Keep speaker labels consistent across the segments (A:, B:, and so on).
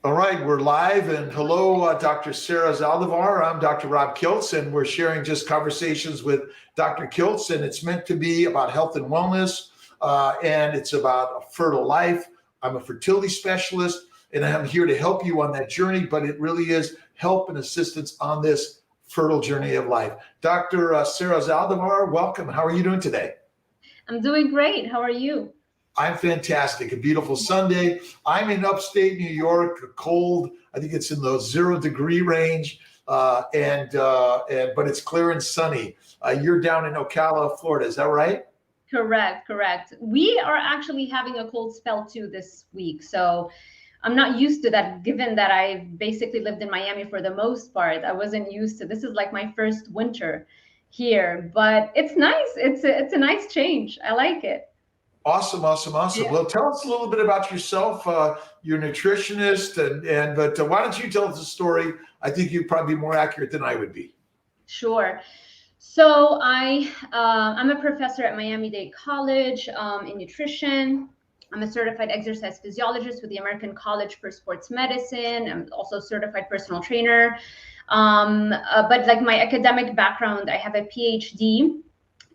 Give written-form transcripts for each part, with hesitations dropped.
A: All right, we're live, and hello, Dr. Sarah Zaldivar. I'm Dr. Rob Kiltz, and we're sharing just conversations with Dr. Kiltz, and it's meant to be about health and wellness, and it's about a fertile life. I'm a fertility specialist, and I'm here to help you on that journey, but it really is help and assistance on this fertile journey of life. Dr. Sarah Zaldivar, welcome. How are you doing today?
B: I'm doing great. How are you?
A: I'm fantastic. A beautiful Sunday. I'm in upstate New York, cold. I think it's in the 0 degree range, but it's clear and sunny. You're down in Ocala, Florida. Is that right?
B: Correct. We are actually having a cold spell too this week. So I'm not used to that, given that I've basically lived in Miami for the most part. I wasn't used to this is like my first winter here, but it's nice. It's a nice change. I like it.
A: Awesome.
B: Yeah.
A: Well, tell us a little bit about yourself. You're a nutritionist, but why don't you tell us a story? I think you'd probably be more accurate than I would be.
B: Sure. So I'm a professor at Miami-Dade College in nutrition. I'm a certified exercise physiologist with the American College for Sports Medicine. I'm also a certified personal trainer. But like my academic background, I have a PhD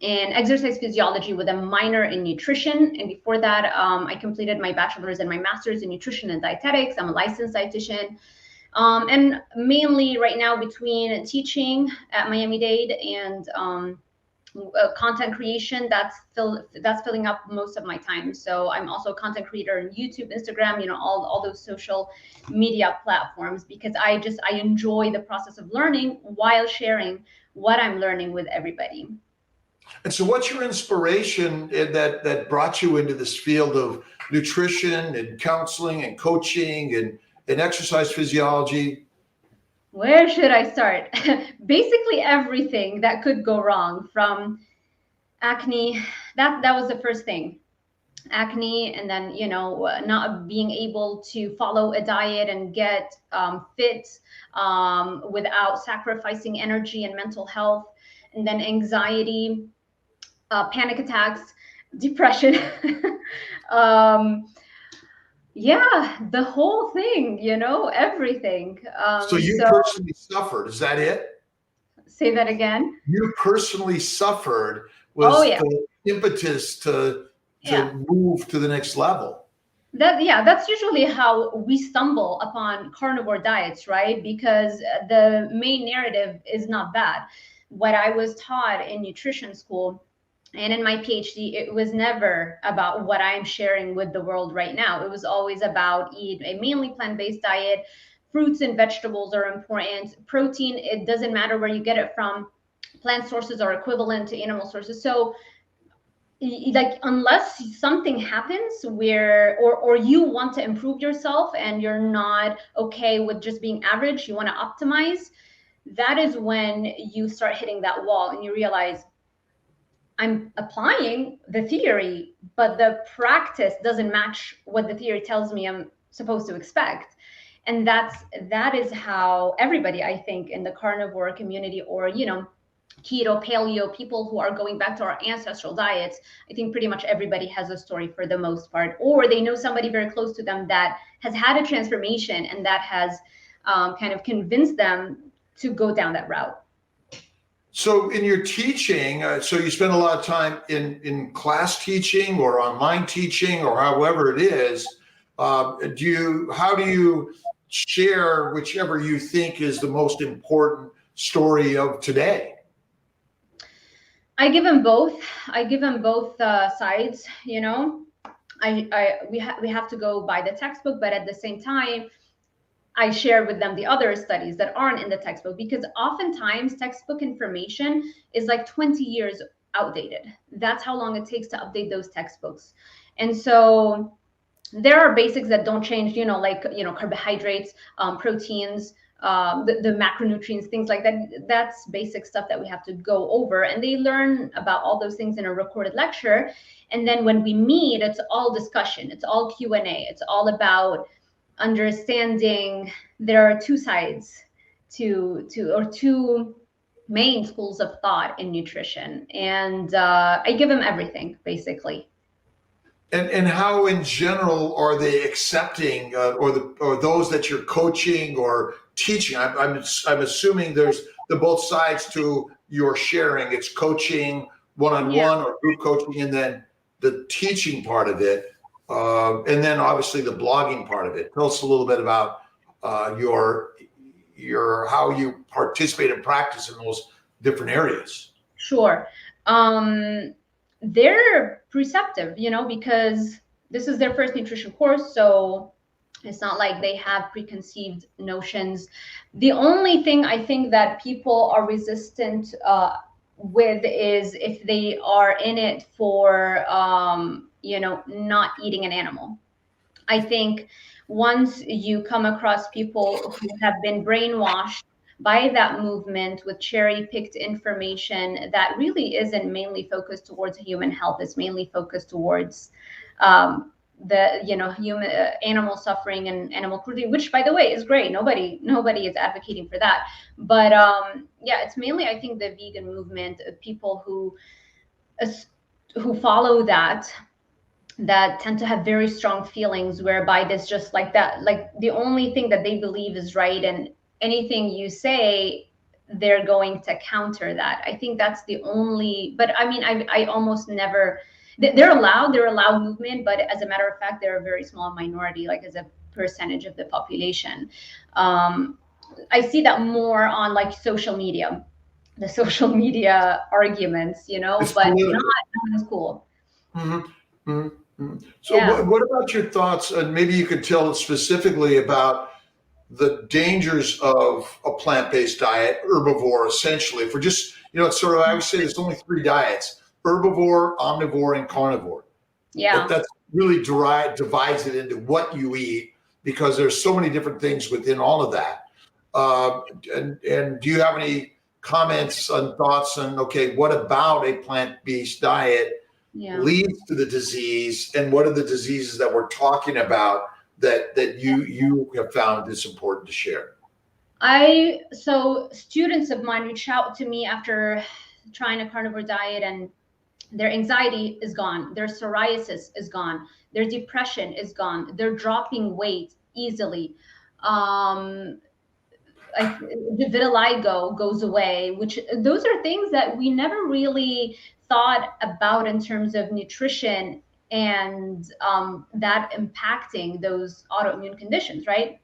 B: in exercise physiology with a minor in nutrition. And before that, I completed my bachelor's and my master's in nutrition and dietetics. I'm a licensed dietitian. And mainly right now between teaching at Miami-Dade and content creation, that's filling up most of my time. So I'm also a content creator on YouTube, Instagram, all those social media platforms, because I enjoy the process of learning while sharing what I'm learning with everybody.
A: And so, what's your inspiration that brought you into this field of nutrition and counseling and coaching and exercise physiology?
B: Where should I start? Basically everything that could go wrong, from acne. That was the first thing. Acne, and then not being able to follow a diet and get fit without sacrificing energy and mental health, and then anxiety, panic attacks, depression. um, yeah, the whole thing, everything.
A: So, you
B: So
A: personally suffered. Is that it?
B: say that again.
A: You personally suffered
B: Oh
A: was
B: yeah.
A: the impetus to
B: Yeah.
A: move to the next level.
B: That's usually how we stumble upon carnivore diets, right? Because the main narrative is not bad. What I was taught in nutrition school and in my PhD, it was never about what I'm sharing with the world right now. It was always about eat a mainly plant-based diet. Fruits and vegetables are important. Protein, it doesn't matter where you get it from. Plant sources are equivalent to animal sources. So like unless something happens where or you want to improve yourself and you're not okay with just being average, you want to optimize, that is when you start hitting that wall and you realize I'm applying the theory, but the practice doesn't match what the theory tells me I'm supposed to expect. And that is how everybody, I think, in the carnivore community, or keto, paleo, people who are going back to our ancestral diets, I think pretty much everybody has a story for the most part, or they know somebody very close to them that has had a transformation and that has kind of convinced them to go down that route.
A: So, in your teaching, so you spend a lot of time in class teaching or online teaching or however it is. How do you share whichever you think is the most important story of today?
B: I give them both. I give them both sides. We have to go by the textbook, but at the same time, I share with them the other studies that aren't in the textbook, because oftentimes textbook information is like 20 years outdated. That's how long it takes to update those textbooks. And so there are basics that don't change, like, carbohydrates, proteins, the macronutrients, things like that. That's basic stuff that we have to go over. And they learn about all those things in a recorded lecture. And then when we meet, it's all discussion. It's all Q&A. It's all about understanding there are two sides or two main schools of thought in nutrition. And I give them everything, basically.
A: And how in general are they accepting, or those that you're coaching or teaching? I'm assuming there's the both sides to your sharing. It's coaching one on
B: Yeah,
A: one or group coaching, and then the teaching part of it, and then obviously the blogging part of it. Tell us a little bit about your how you participate and practice in those different areas.
B: sure. They're receptive, because this is their first nutrition course, so it's not like they have preconceived notions. The only thing I think that people are resistant with is if they are in it for, not eating an animal. I think once you come across people who have been brainwashed by that movement with cherry picked information that really isn't mainly focused towards human health, it's mainly focused towards the human animal suffering and animal cruelty, which by the way is great. Nobody is advocating for that, but yeah, it's mainly I think the vegan movement of people who follow that tend to have very strong feelings whereby there's just like that, like the only thing that they believe is right, and anything you say they're going to counter that. I think that's the only, but I mean, I almost never, they're allowed movement, but as a matter of fact they're a very small minority, like as a percentage of the population. I see that more on like social media, the social media arguments,
A: It's
B: but
A: political.
B: not in school.
A: Mhm, mhm, mhm. So
B: Yeah.
A: what about your thoughts, and maybe you could tell us specifically about the dangers of a plant-based diet, herbivore, essentially. If we're just, it's sort of, I always say there's only three diets: herbivore, omnivore, and carnivore.
B: Yeah.
A: That's really divides it into what you eat, because there's so many different things within all of that. Uh, and do you have any comments and thoughts on, okay, what about a plant-based diet
B: Yeah.
A: leads to the disease, and what are the diseases that we're talking about that you have found is important to share?
B: So students of mine reach out to me after trying a carnivore diet, and their anxiety is gone, their psoriasis is gone, their depression is gone, they're dropping weight easily. Um, the vitiligo goes away, which those are things that we never really thought about in terms of nutrition and that impacting those autoimmune conditions, right?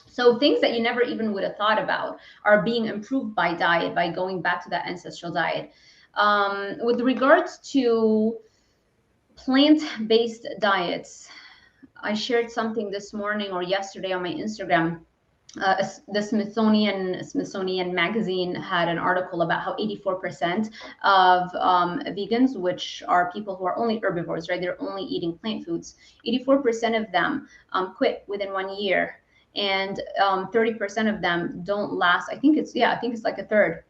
B: So things that you never even would have thought about are being improved by diet, by going back to that ancestral diet. With regards to plant-based diets, I shared something this morning or yesterday on my Instagram. The Smithsonian magazine had an article about how 84% of vegans, which are people who are only herbivores, right? They're only eating plant foods. 84% of them quit within 1 year, and 30% of them don't last. I think it's like a third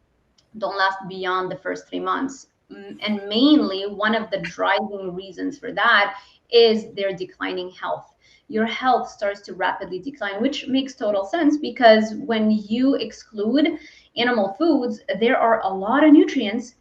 B: don't last beyond the first 3 months. And mainly, one of the driving reasons for that is their declining health. Your health starts to rapidly decline, which makes total sense because when you exclude animal foods, there are a lot of nutrients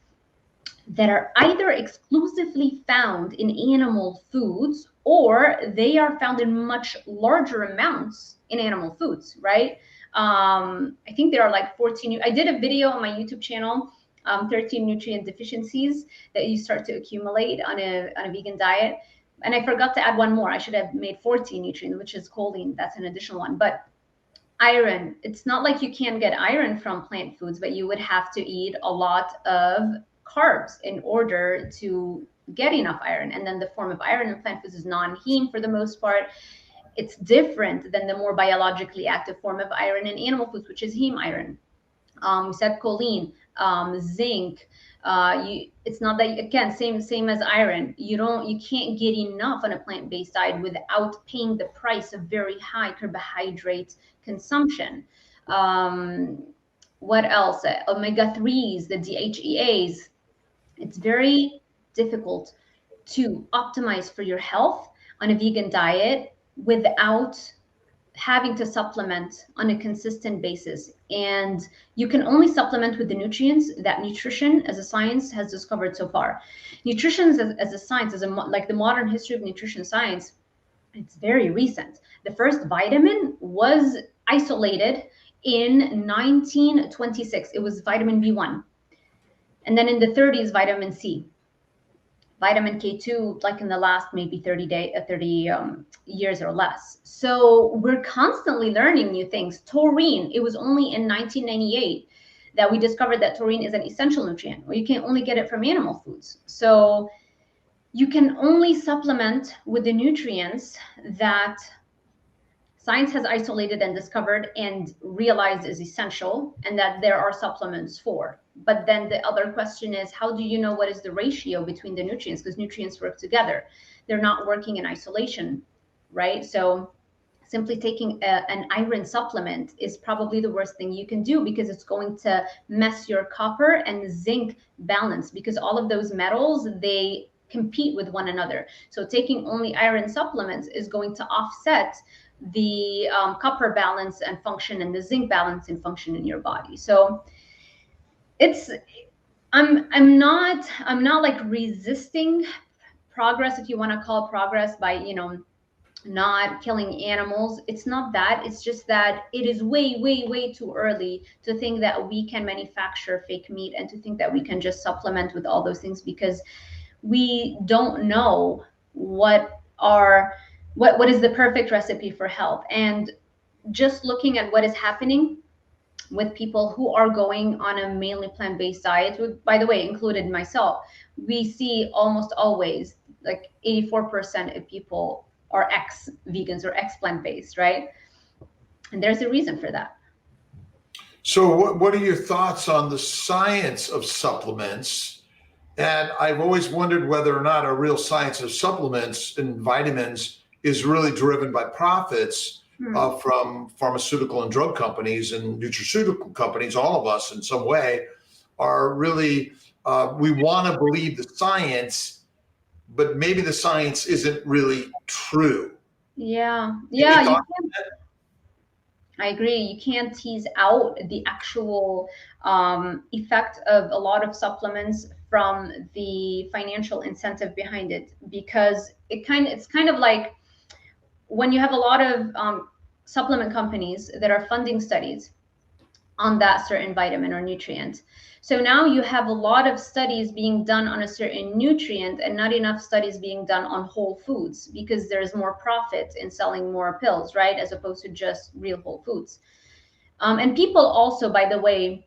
B: that are either exclusively found in animal foods or they are found in much larger amounts in animal foods, right? I think there are like 14. I did a video on my YouTube channel, 13 nutrient deficiencies that you start to accumulate on a vegan diet. And I forgot to add one more. I should have made 14 nutrients, which is choline. That's an additional one. But iron, it's not like you can't get iron from plant foods, but you would have to eat a lot of carbs in order to get enough iron. And then the form of iron in plant foods is non-heme for the most part. It's different than the more biologically active form of iron in animal foods, which is heme iron. We said choline, zinc. It's not that, again, same as iron. You can't get enough on a plant-based diet without paying the price of very high carbohydrate consumption. Um, what else? Omega 3s, the DHEAs. It's very difficult to optimize for your health on a vegan diet without having to supplement on a consistent basis. And you can only supplement with the nutrients that nutrition as a science has discovered so far. Nutrition as a science, like the modern history of nutrition science, it's very recent. The first vitamin was isolated in 1926. It was vitamin B1. And then in the 30s, vitamin C. Vitamin K2, like in the last maybe 30 years or less. So we're constantly learning new things. Taurine, it was only in 1998 that we discovered that taurine is an essential nutrient, or you can only get it from animal foods. So you can only supplement with the nutrients that science has isolated and discovered and realized is essential, and that there are supplements for. But then the other question is, how do you know what is the ratio between the nutrients? Because nutrients work together. They're not working in isolation, right? So simply taking an iron supplement is probably the worst thing you can do, because it's going to mess your copper and zinc balance, because all of those metals, they compete with one another. So taking only iron supplements is going to offset the copper balance and function and the zinc balance and function in your body. So it's I'm not like resisting progress, if you want to call progress, by not killing animals. It's not that. It's just that it is way too early to think that we can manufacture fake meat and to think that we can just supplement with all those things, because we don't know what is the perfect recipe for health. And just looking at what is happening with people who are going on a mainly plant-based diet, by the way, included myself, we see almost always like 84% of people are ex-vegans or ex-plant-based, right? And there's a reason for that.
A: So what are your thoughts on the science of supplements? And I've always wondered whether or not a real science of supplements and vitamins is really driven by profits from pharmaceutical and drug companies and nutraceutical companies. All of us in some way are really, we want to believe the science, but maybe the science isn't really true.
B: Yeah. I agree. You can't tease out the actual effect of a lot of supplements from the financial incentive behind it, because it's kind of like when you have a lot of supplement companies that are funding studies on that certain vitamin or nutrient. So now you have a lot of studies being done on a certain nutrient and not enough studies being done on whole foods, because there's more profit in selling more pills, right? As opposed to just real whole foods. And people also, by the way,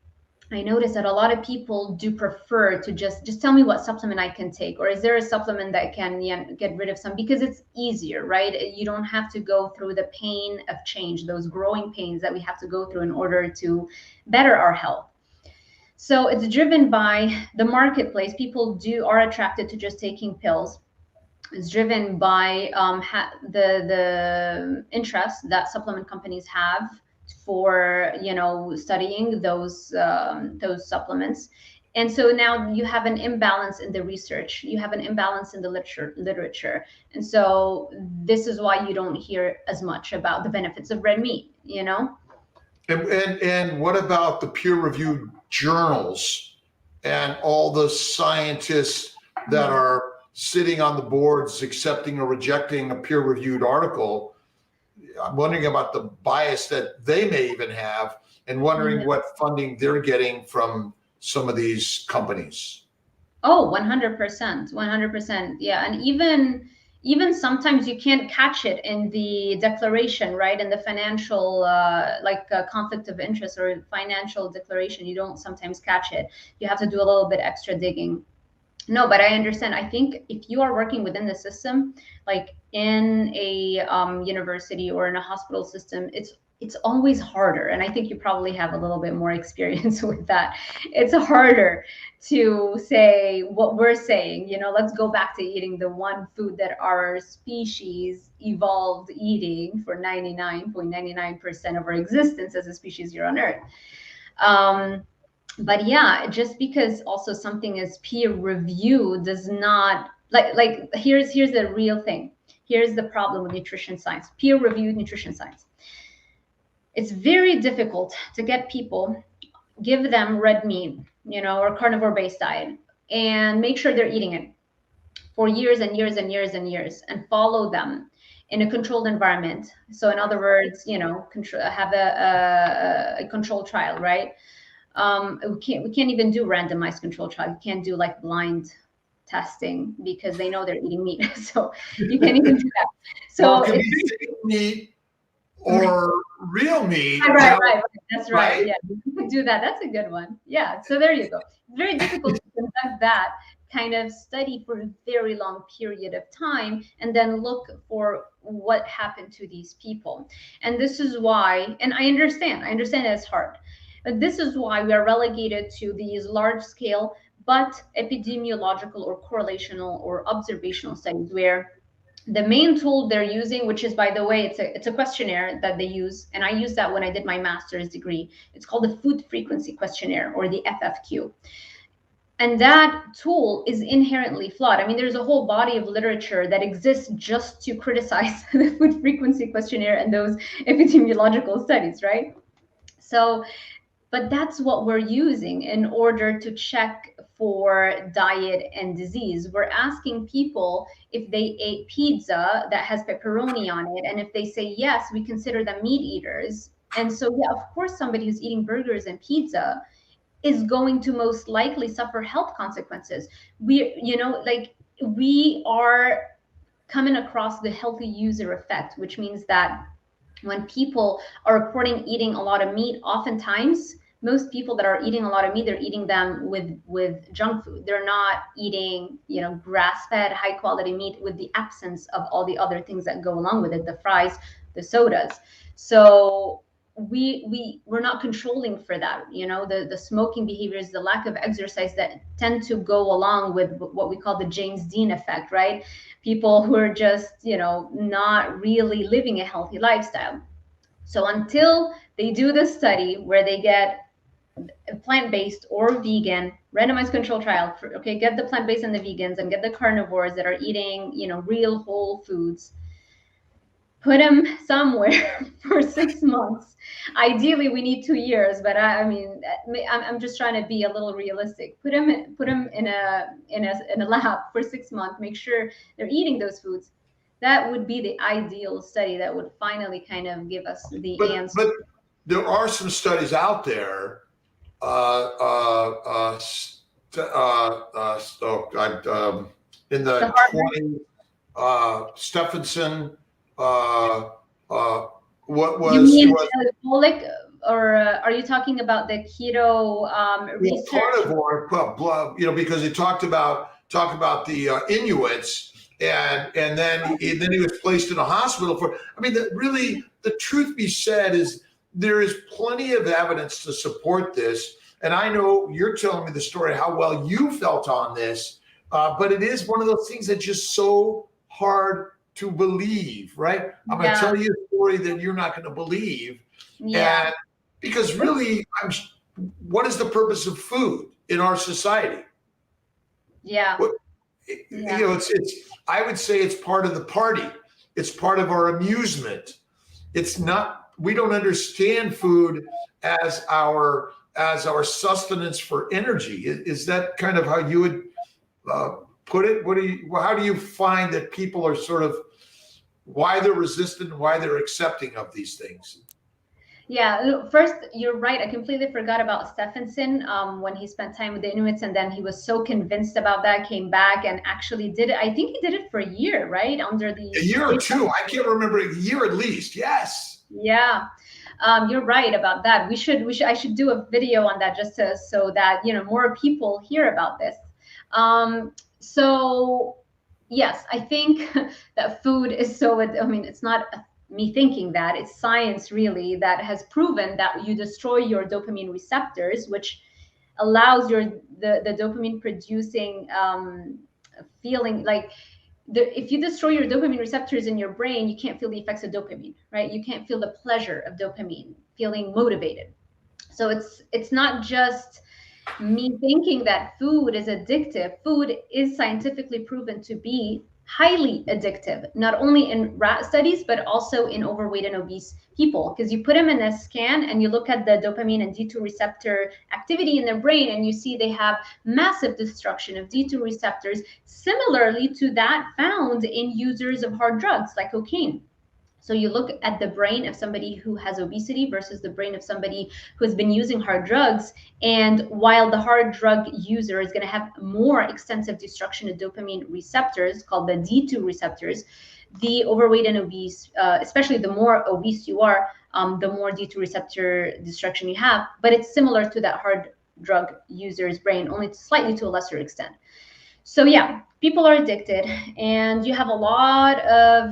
B: I noticed that a lot of people do prefer to just tell me what supplement I can take, or is there a supplement that can get rid of some, because it's easier, right? You don't have to go through the pain of change, those growing pains that we have to go through in order to better our health. So it's driven by the marketplace. People are attracted to just taking pills. It's driven by the interest that supplement companies have for studying those supplements. And so now you have an imbalance in the research, you have an imbalance in the literature. And so this is why you don't hear as much about the benefits of red meat.
A: And what about the peer-reviewed journals and all the scientists that are sitting on the boards accepting or rejecting a peer-reviewed article? I'm wondering about the bias that they may even have, and wondering what funding they're getting from some of these companies.
B: Oh, 100%. Yeah. And even sometimes you can't catch it in the declaration, right? In the financial, conflict of interest or financial declaration, you don't sometimes catch it. You have to do a little bit extra digging. No, but I understand. I think if you are working within the system, like in a university or in a hospital system, it's always harder. And I think you probably have a little bit more experience with that. It's harder to say what we're saying, let's go back to eating the one food that our species evolved eating for 99.99% of our existence as a species here on Earth. But yeah, just because also something is peer reviewed does not, like here's the real thing. Here's the problem with nutrition science, peer-reviewed nutrition science. It's very difficult to get people, give them red meat, or carnivore-based diet, and make sure they're eating it for years and years and years and years, and follow them in a controlled environment. So in other words, have a controlled trial, right? We can't even do randomized control trial. You can't do like blind testing because they know they're eating meat. So you can't even do that. So
A: it could be fake meat or real meat.
B: Right. That's right.
A: Right?
B: Yeah, you could do that. That's a good one. Yeah. So there you go. Very difficult to conduct that kind of study for a very long period of time and then look for what happened to these people. And this is why, and I understand it's hard, but this is why we are relegated to these large scale but epidemiological or correlational or observational studies where the main tool they're using, which is, by the way, it's a questionnaire that they use, and I used that when I did my master's degree. It's called the Food Frequency Questionnaire, or the FFQ. And that tool is inherently flawed. I mean, there's a whole body of literature that exists just to criticize the Food Frequency Questionnaire and those epidemiological studies, right? So, but that's what we're using in order to check for diet and disease. We're asking people if they ate pizza that has pepperoni on it. And if they say yes, we consider them meat eaters. And so, yeah, of course, somebody who's eating burgers and pizza is going to most likely suffer health consequences. We are coming across the healthy user effect, which means that when people are reporting eating a lot of meat, oftentimes most people that are eating a lot of meat, they're eating them with junk food. They're not eating, grass-fed, high-quality meat with the absence of all the other things that go along with it, the fries, the sodas. So we're not controlling for that. The smoking behaviors, the lack of exercise that tend to go along with what we call the James Dean effect, right? People who are just, not really living a healthy lifestyle. So until they do the study where they get plant-based or vegan randomized control trial, get the plant-based and the vegans, and get the carnivores that are eating, real whole foods, put them somewhere for 6 months. Ideally, we need 2 years, but I'm just trying to be a little realistic. Put them in a lab for 6 months. Make sure they're eating those foods. That would be the ideal study that would finally kind of give us the answer.
A: But there are some studies out there. In the 20s, Stephenson. What was?
B: You mean metabolic, or are you talking about the keto research?
A: Carnivore, because he talked about the Inuits, and then he was placed in a hospital for. I mean, the truth be said is there is plenty of evidence to support this, and I know you're telling me the story how well you felt on this, but it is one of those things that's just so hard to believe, right? I'm going to tell you a story that you're not going to believe.
B: Yeah.
A: And because really, what is the purpose of food in our society?
B: Yeah.
A: I would say it's part of the party. It's part of our amusement. It's not, we don't understand food as our sustenance for energy. Is that kind of how you would put it? How do you find that people are sort of, why they're resistant and why they're accepting of these things?
B: Yeah, first, you're right. I completely forgot about Stephenson when he spent time with the Inuits, and then he was so convinced about that, came back and actually did it. I think he did it for a year, right? Under the
A: a year or two. I can't remember, a year at least. Yes.
B: Yeah. You're right about that. I should do a video on that just so that, more people hear about this. So yes, I think that food is it's not me thinking that, it's science really that has proven that you destroy your dopamine receptors, which allows the dopamine producing feeling like if you destroy your dopamine receptors in your brain, you can't feel the effects of dopamine, right? You can't feel the pleasure of dopamine, feeling motivated. So it's not just me thinking that food is addictive. Food is scientifically proven to be highly addictive, not only in rat studies, but also in overweight and obese people. Because you put them in a scan and you look at the dopamine and D2 receptor activity in their brain, and you see they have massive destruction of D2 receptors, similarly to that found in users of hard drugs like cocaine. So you look at the brain of somebody who has obesity versus the brain of somebody who has been using hard drugs. And while the hard drug user is going to have more extensive destruction of dopamine receptors called the D2 receptors, the overweight and obese, especially the more obese you are, the more D2 receptor destruction you have. But it's similar to that hard drug user's brain, only slightly to a lesser extent. So yeah, people are addicted, and you have a lot of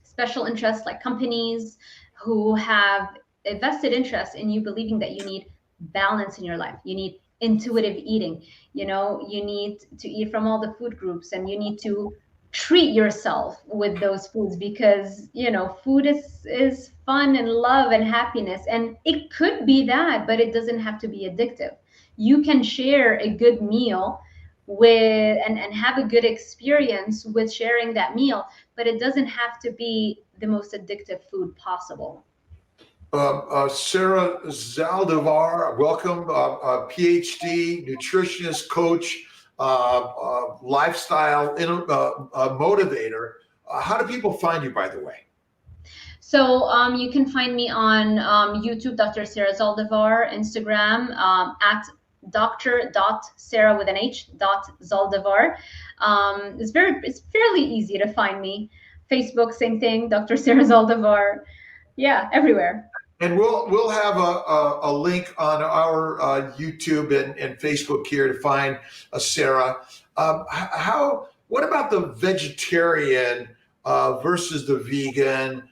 B: special interests like companies who have a vested interest in you believing that you need balance in your life. You need intuitive eating. You need to eat from all the food groups, and you need to treat yourself with those foods because food is fun and love and happiness, and it could be that, but it doesn't have to be addictive. You can share a good meal with and have a good experience with sharing that meal, but it doesn't have to be the most addictive food possible.
A: Sarah Zaldivar, welcome, PhD, nutritionist, coach, lifestyle motivator. How do people find you, by the way?
B: So you can find me on YouTube, Dr. Sarah Zaldivar, Instagram at Dr.Sarah with an H .Zaldivar. It's fairly easy to find me. Facebook, same thing, Dr. Sarah Zaldivar. Yeah, everywhere.
A: And we'll have a link on our YouTube and Facebook here to find Sarah. What about the vegetarian versus the vegan?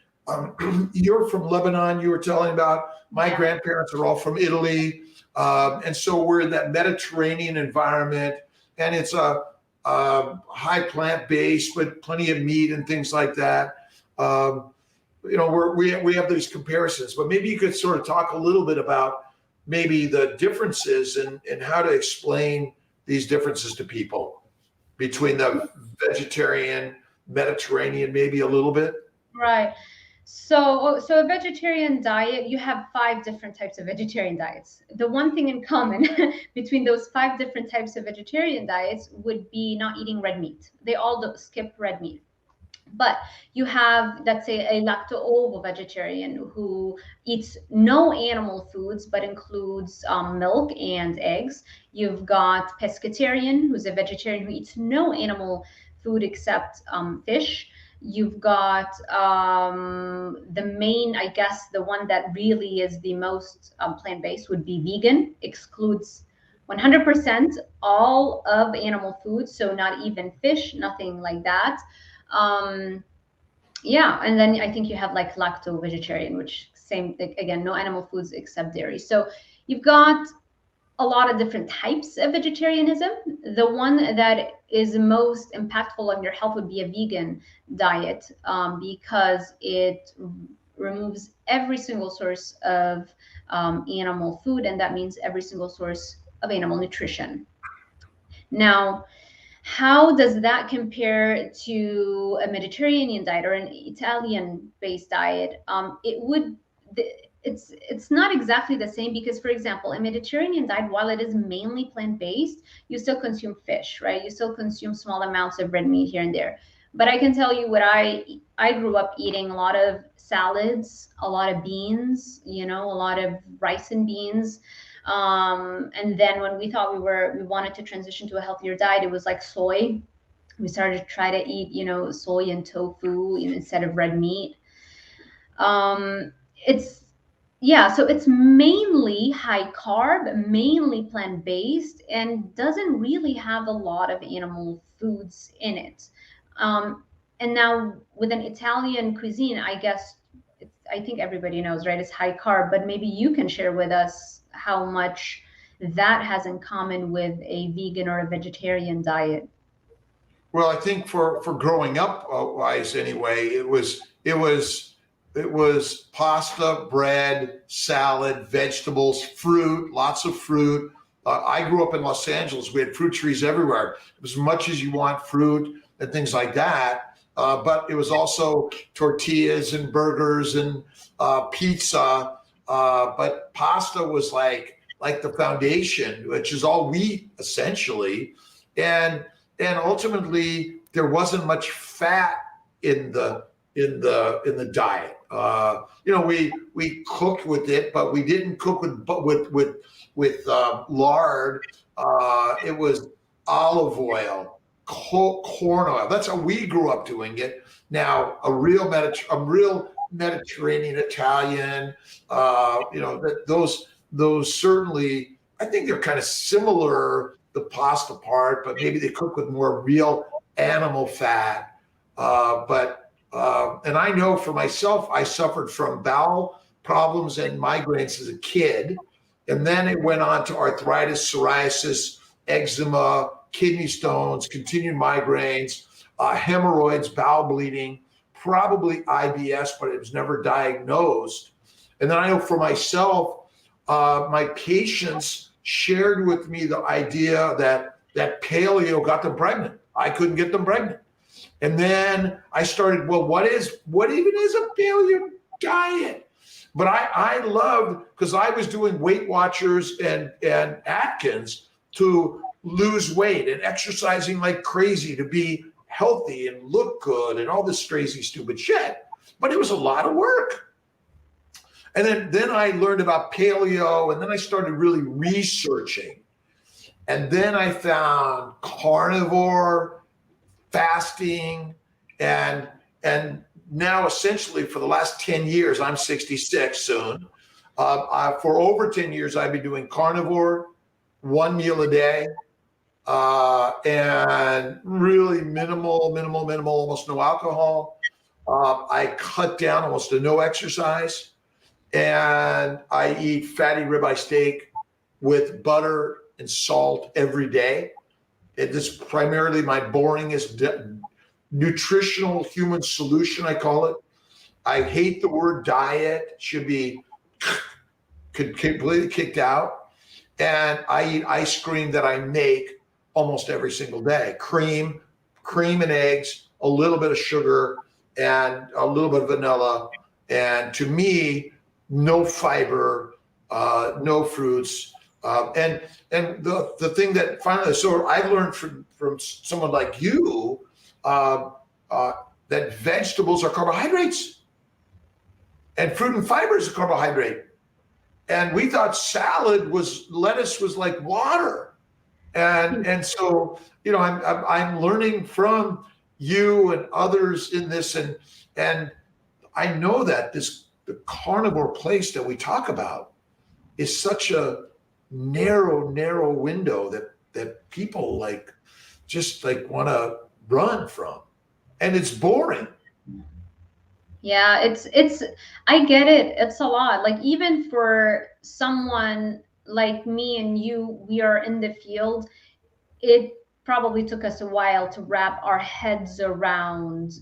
A: You're from Lebanon, you were telling about. My grandparents are all from Italy. And so we're in that Mediterranean environment, and it's a high plant-based, but plenty of meat and things like that. We have these comparisons, but maybe you could sort of talk a little bit about maybe the differences and how to explain these differences to people between the vegetarian, Mediterranean, maybe a little bit.
B: Right. So a vegetarian diet, you have 5 different types of vegetarian diets. The one thing in common between those 5 different types of vegetarian diets would be not eating red meat. They all skip red meat. But you have, let's say, a lacto-ovo vegetarian who eats no animal foods but includes milk and eggs. You've got pescatarian, who's a vegetarian who eats no animal food except fish. You've got the main, I guess, the one that really is the most plant-based would be vegan, excludes 100% all of animal foods, so not even fish, nothing like that. And then I think you have like lacto vegetarian, which same again, no animal foods except dairy. So you've got a lot of different types of vegetarianism. The one that is most impactful on your health would be a vegan diet, because it removes every single source of animal food, and that means every single source of animal nutrition. Now, how does that compare to a Mediterranean diet or an Italian-based diet? It's not exactly the same because, for example, a Mediterranean diet, while it is mainly plant-based, you still consume fish, right? You still consume small amounts of red meat here and there. But I can tell you what I grew up eating a lot of salads, a lot of beans, a lot of rice and beans. And then when we thought we wanted to transition to a healthier diet, it was like soy. We started to try to eat, soy and tofu instead of red meat. So it's mainly high carb, mainly plant-based, and doesn't really have a lot of animal foods in it. And now with an Italian cuisine, I guess, I think everybody knows, right? It's high carb, but maybe you can share with us how much that has in common with a vegan or a vegetarian diet.
A: Well, I think for growing up wise anyway, it was pasta, bread, salad, vegetables, fruit, lots of fruit. I grew up in Los Angeles. We had fruit trees everywhere. As much as you want fruit. and things like that. But it was also tortillas and burgers and pizza. But pasta was like the foundation, which is all wheat essentially, and ultimately there wasn't much fat in the diet. We cooked with it, but we didn't cook with lard. It was olive oil, corn oil. That's how we grew up doing it. Now a real Mediterranean Italian, those certainly, I think they're kind of similar, the pasta part, but maybe they cook with more real animal fat. And I know for myself, I suffered from bowel problems and migraines as a kid. And then it went on to arthritis, psoriasis, eczema, kidney stones, continued migraines, hemorrhoids, bowel bleeding, probably IBS, but it was never diagnosed. And then I know for myself, my patients shared with me the idea that paleo got them pregnant. I couldn't get them pregnant. And then I started, well, what even is a paleo diet? But I loved, because I was doing Weight Watchers and Atkins to lose weight and exercising like crazy to be healthy and look good and all this crazy, stupid shit. But it was a lot of work. And then I learned about paleo, and then I started really researching. And then I found carnivore fasting, and now essentially for the last 10 years, I'm 66 soon. For over 10 years, I've been doing carnivore, one meal a day, and really minimal, almost no alcohol. I cut down almost to no exercise, and I eat fatty ribeye steak with butter and salt every day. It is primarily my boringest nutritional human solution, I call it. I hate the word diet, should be completely kicked out. And I eat ice cream that I make almost every single day. Cream and eggs, a little bit of sugar, and a little bit of vanilla. And to me, no fiber, no fruits. And the thing that finally, so I learned from someone like you that vegetables are carbohydrates, and fruit and fiber is a carbohydrate. And we thought lettuce was like water. And so, I'm learning from you and others in this, and I know that the carnivore place that we talk about is such a narrow window that people just want to run from, and it's boring.
B: Yeah, it's I get it. It's a lot. Like even for someone like me and you, we are in the field. It probably took us a while to wrap our heads around,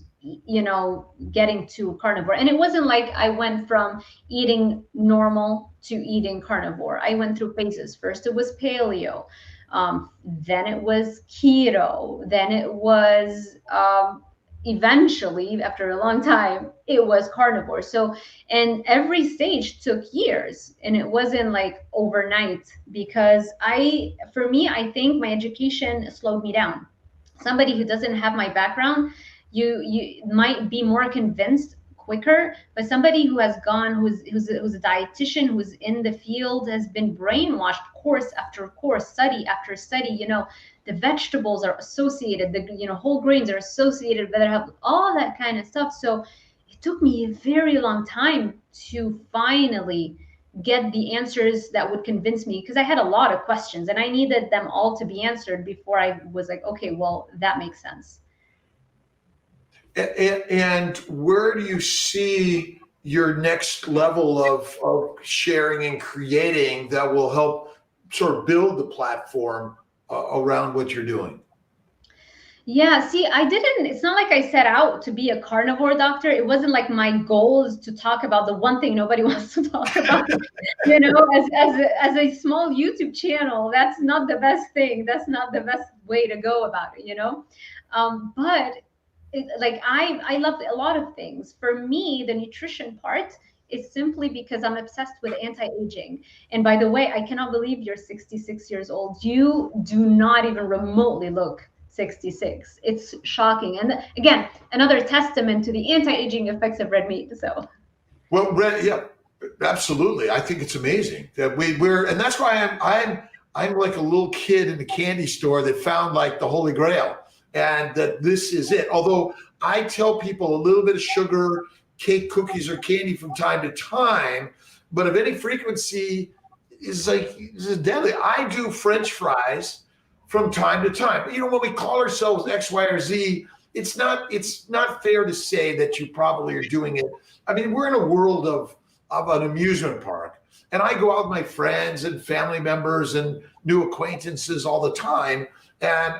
B: getting to carnivore. And it wasn't like I went from eating normal to eating carnivore. I went through phases. First it was paleo, then it was keto, then it was eventually, after a long time, it was carnivore. So, and every stage took years, and it wasn't like overnight, because for me, I think my education slowed me down. Somebody who doesn't have my background, you might be more convinced quicker, but somebody who has gone, who's a dietitian, who's in the field, has been brainwashed course after course, study after study. The vegetables are associated, the whole grains are associated, but they have all that kind of stuff. So it took me a very long time to finally get the answers that would convince me, because I had a lot of questions and I needed them all to be answered before I was like, okay, well, that makes sense.
A: And where do you see your next level of sharing and creating that will help sort of build the platform around what you're doing?
B: Yeah, see, it's not like I set out to be a carnivore doctor. It wasn't like my goal is to talk about the one thing nobody wants to talk about. As a small YouTube channel, that's not the best thing. That's not the best way to go about it. But like I love a lot of things. For me, the nutrition part is simply because I'm obsessed with anti-aging. And by the way, I cannot believe you're 66 years old. You do not even remotely look 66. It's shocking. And again, another testament to the anti-aging effects of red meat. So
A: Well, yeah, absolutely. I think it's amazing that and that's why I'm like a little kid in the candy store that found like the Holy Grail, and that this is it. Although I tell people a little bit of sugar, cake, cookies, or candy from time to time, but of any frequency is deadly. I do French fries from time to time. You know, when we call ourselves X, Y, or Z, it's not fair to say that you probably are doing it. I mean, we're in a world of an amusement park, and I go out with my friends and family members and new acquaintances all the time. And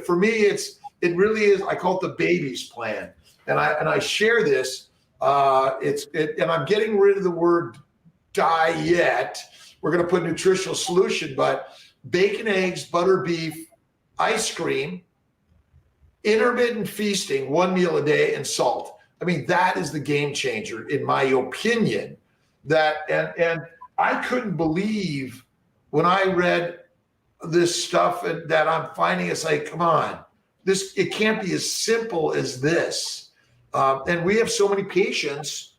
A: for me, it really is. I call it the baby's plan, and I share this. And I'm getting rid of the word diet. We're going to put nutritional solution, but bacon, eggs, butter, beef, ice cream, intermittent feasting, one meal a day, and salt. I mean, that is the game changer, in my opinion. And I couldn't believe when I read this stuff that I'm finding. It's like, come on, it can't be as simple as this. And we have so many patients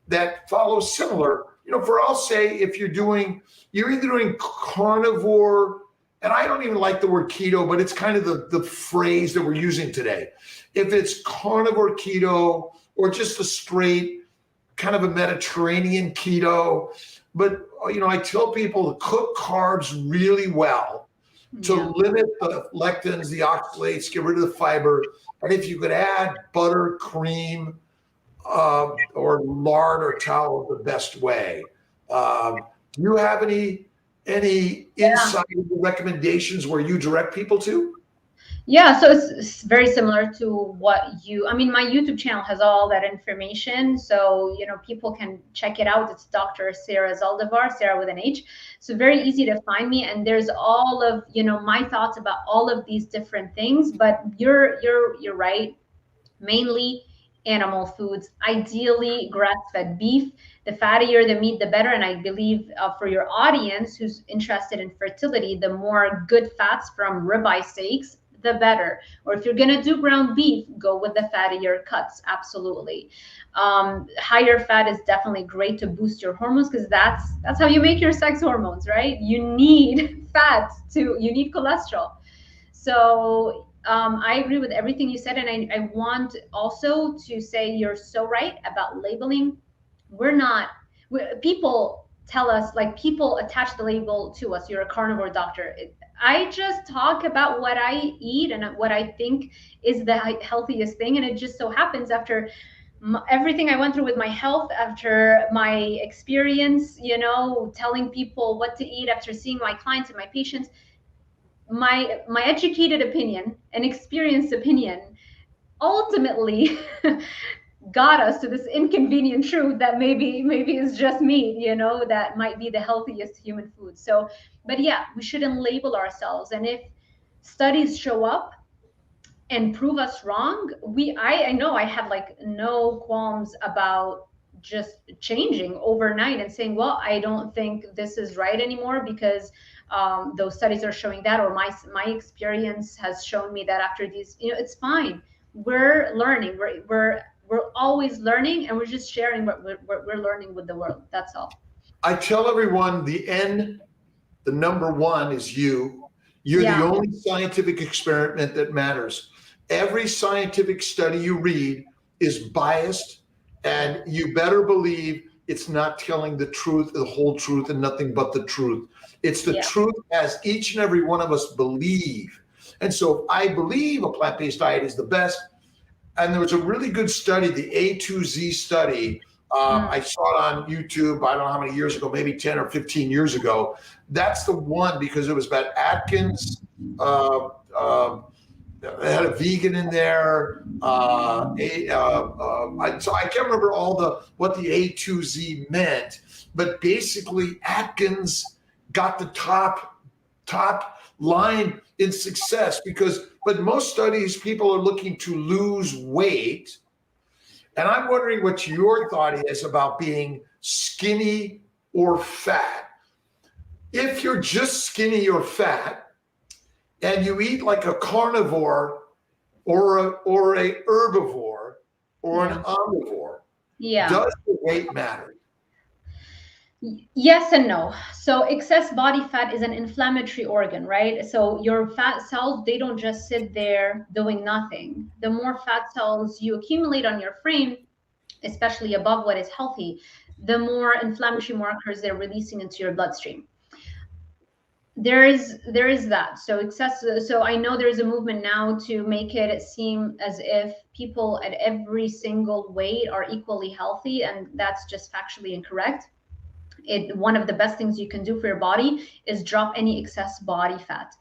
A: that follow similar. You know, I'll say if you're either doing carnivore. And I don't even like the word keto, but it's kind of the phrase that we're using today. If it's carnivore keto or just a straight kind of a Mediterranean keto, but I tell people to cook carbs really well, to limit the lectins, the oxalates, get rid of the fiber. And if you could add butter, cream, or lard or tallow the best way. Do you have any insight recommendations where you direct people to?
B: Yeah, so it's very similar to I mean, my YouTube channel has all that information. So, people can check it out. It's Dr. Sarah Zaldivar, Sarah with an H. So very easy to find me. And there's all of, my thoughts about all of these different things. But you're right. Mainly animal foods, ideally grass-fed beef. The fattier the meat, the better. And I believe for your audience who's interested in fertility, the more good fats from ribeye steaks, the better. Or if you're going to do ground beef, go with the fattier cuts. Absolutely. Higher fat is definitely great to boost your hormones, because that's how you make your sex hormones, right? You need fat you need cholesterol. So I agree with everything you said. And I want also to say you're so right about labeling. People tell us, like, people attach the label to us. You're a carnivore doctor. I just talk about what I eat and what I think is the healthiest thing. And it just so happens after everything I went through with my health, after my experience, telling people what to eat, after seeing my clients and my patients, my educated opinion and experienced opinion ultimately got us to this inconvenient truth that maybe it's just meat, that might be the healthiest human food. So, but yeah, we shouldn't label ourselves. And if studies show up and prove us wrong, I know I have like no qualms about just changing overnight and saying, well, I don't think this is right anymore because those studies are showing that, or my experience has shown me that after these, it's fine. We're learning. We're always learning, and we're just sharing what we're learning with the world. That's all.
A: I tell everyone the number one is you. You're the only scientific experiment that matters. Every scientific study you read is biased, and you better believe it's not telling the truth, the whole truth, and nothing but the truth. It's the truth as each and every one of us believe. And so I believe a plant-based diet is the best. And there was a really good study, the A to Z study. I saw it on YouTube, I don't know how many years ago, maybe 10 or 15 years ago. That's the one, because it was about Atkins. They had a vegan in there. So I can't remember what the A to Z meant, but basically Atkins got the top line. in success? But most studies, people are looking to lose weight. And I'm wondering what your thought is about being skinny or fat. If you're just skinny or fat and you eat like a carnivore or a herbivore or an omnivore, does the weight matter?
B: Yes and no. So excess body fat is an inflammatory organ, right? So your fat cells, they don't just sit there doing nothing. The more fat cells you accumulate on your frame, especially above what is healthy, the more inflammatory markers they're releasing into your bloodstream. There is that. So I know there's a movement now to make it seem as if people at every single weight are equally healthy, and that's just factually incorrect. One of the best things you can do for your body is drop any excess body fat.